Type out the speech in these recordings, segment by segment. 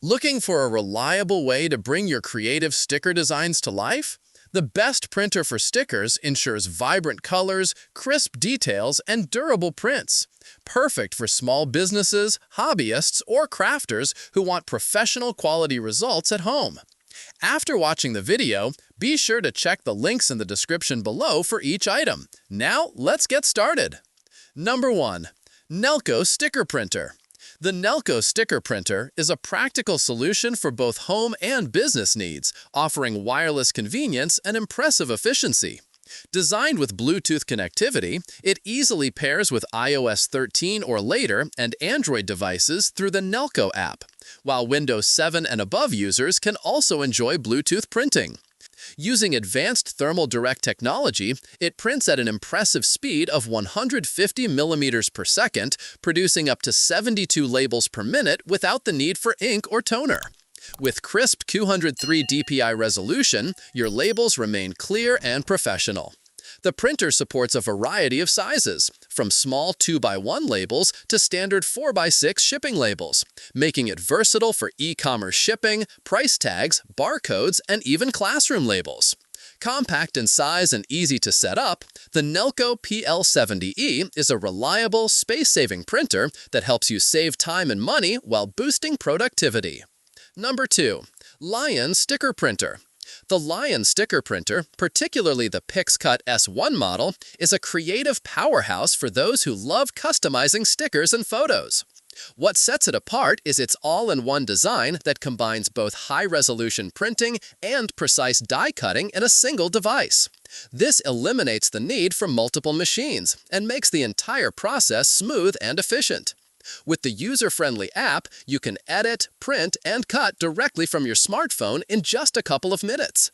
Looking for a reliable way to bring your creative sticker designs to life? The best printer for stickers ensures vibrant colors, crisp details, and durable prints. Perfect for small businesses, hobbyists, or crafters who want professional quality results at home. After watching the video, be sure to check the links in the description below for each item. Now, let's get started. Number 1. Nelko Sticker Printer. The Nelko sticker printer is a practical solution for both home and business needs, offering wireless convenience and impressive efficiency. Designed with Bluetooth connectivity, it easily pairs with iOS 13 or later and Android devices through the Nelko app, while Windows 7 and above users can also enjoy Bluetooth printing. Using advanced thermal direct technology, it prints at an impressive speed of 150 millimeters per second, producing up to 72 labels per minute without the need for ink or toner. With crisp 203 dpi resolution, your labels remain clear and professional. The printer supports a variety of sizes, from small 2x1 labels to standard 4x6 shipping labels, making it versatile for e-commerce shipping, price tags, barcodes, and even classroom labels. Compact in size and easy to set up, the Nelko PL70E is a reliable, space-saving printer that helps you save time and money while boosting productivity. Number 2. Liene Sticker Printer. The Liene sticker printer, particularly the Cricut S1 model, is a creative powerhouse for those who love customizing stickers and photos. What sets it apart is its all-in-one design that combines both high-resolution printing and precise die cutting in a single device. This eliminates the need for multiple machines and makes the entire process smooth and efficient. With the user-friendly app, you can edit, print, and cut directly from your smartphone in just a couple of minutes.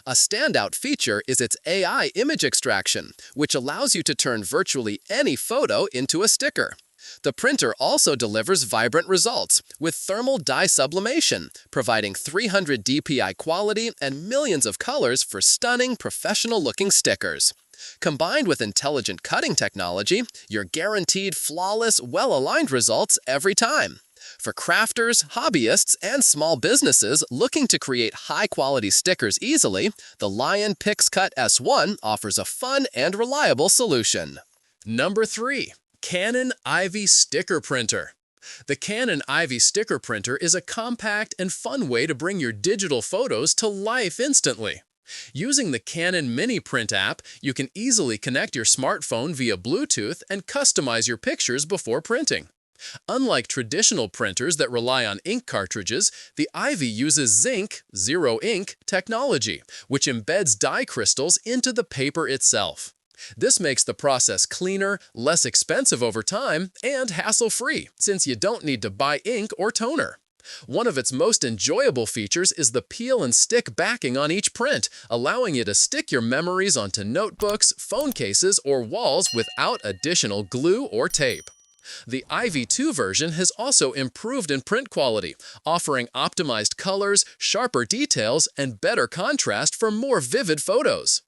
A standout feature is its AI image extraction, which allows you to turn virtually any photo into a sticker. The printer also delivers vibrant results with thermal dye sublimation, providing 300 dpi quality and millions of colors for stunning, professional-looking stickers. Combined with intelligent cutting technology, you're guaranteed flawless, well-aligned results every time. For crafters, hobbyists, and small businesses looking to create high-quality stickers easily, the Liene Cricut S1 offers a fun and reliable solution. Number 3. Canon Ivy Sticker Printer. The Canon Ivy Sticker Printer is a compact and fun way to bring your digital photos to life instantly. Using the Canon Mini Print app, you can easily connect your smartphone via Bluetooth and customize your pictures before printing. Unlike traditional printers that rely on ink cartridges, the Ivy uses zinc, zero ink, technology, which embeds dye crystals into the paper itself. This makes the process cleaner, less expensive over time, and hassle-free, since you don't need to buy ink or toner. One of its most enjoyable features is the peel and stick backing on each print, allowing you to stick your memories onto notebooks, phone cases, or walls without additional glue or tape. The Ivy 2 version has also improved in print quality, offering optimized colors, sharper details, and better contrast for more vivid photos.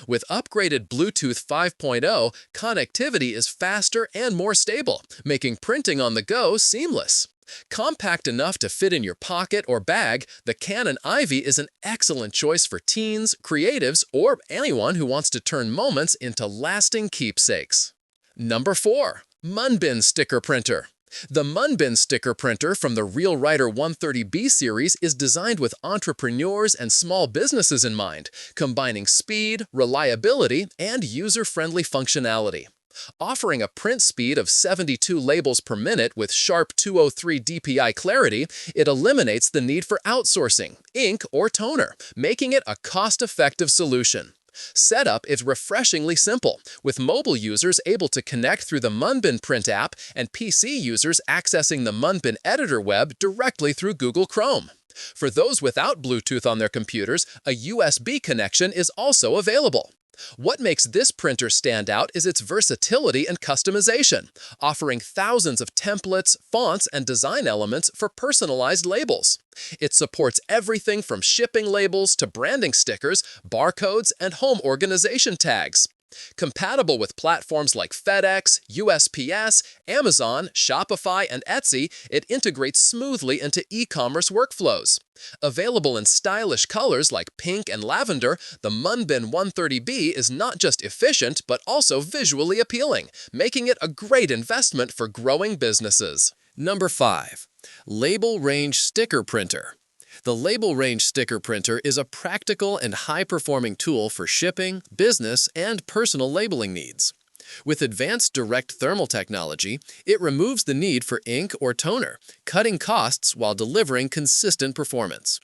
With upgraded Bluetooth 5.0, connectivity is faster and more stable, making printing on the go seamless. Compact enough to fit in your pocket or bag, the Canon Ivy is an excellent choice for teens, creatives, or anyone who wants to turn moments into lasting keepsakes. Number 4. MUNBYN Sticker Printer. The MUNBYN sticker printer from the Real Writer 130B series is designed with entrepreneurs and small businesses in mind, combining speed, reliability, and user-friendly functionality. Offering a print speed of 72 labels per minute with sharp 203 dpi clarity, it eliminates the need for outsourcing, ink, or toner, making it a cost-effective solution. Setup is refreshingly simple, with mobile users able to connect through the MUNBYN Print app and PC users accessing the MUNBYN Editor web directly through Google Chrome. For those without Bluetooth on their computers, a USB connection is also available. What makes this printer stand out is its versatility and customization, offering thousands of templates, fonts, and design elements for personalized labels. It supports everything from shipping labels to branding stickers, barcodes, and home organization tags. Compatible with platforms like FedEx, USPS, Amazon, Shopify, and Etsy, it integrates smoothly into e-commerce workflows. Available in stylish colors like pink and lavender, the MUNBYN 130B is not just efficient but also visually appealing, making it a great investment for growing businesses. Number 5. Label Range Sticker Printer. The Label Range Sticker Printer is a practical and high-performing tool for shipping, business, and personal labeling needs. With advanced direct thermal technology, it removes the need for ink or toner, cutting costs while delivering consistent performance.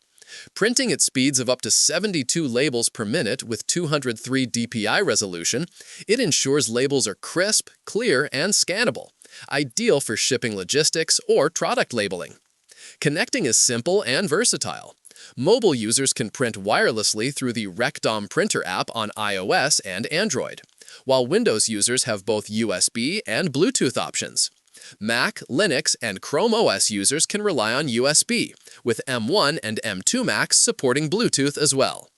Printing at speeds of up to 72 labels per minute with 203 dpi resolution, it ensures labels are crisp, clear, and scannable, ideal for shipping logistics or product labeling. Connecting is simple and versatile. Mobile users can print wirelessly through the RecDom printer app on iOS and Android, while Windows users have both USB and Bluetooth options. Mac, Linux, and Chrome OS users can rely on USB, with M1 and M2 Macs supporting Bluetooth as well.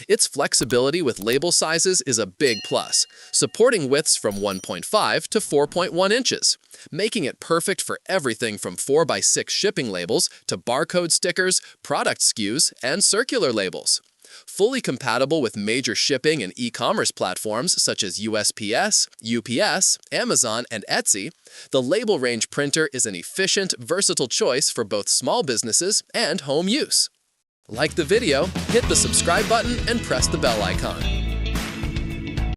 Its flexibility with label sizes is a big plus, supporting widths from 1.5 to 4.1 inches, making it perfect for everything from 4x6 shipping labels to barcode stickers, product SKUs, and circular labels. Fully compatible with major shipping and e-commerce platforms such as USPS, UPS, Amazon, and Etsy, the Label Range printer is an efficient, versatile choice for both small businesses and home use. Like the video, hit the subscribe button and press the bell icon.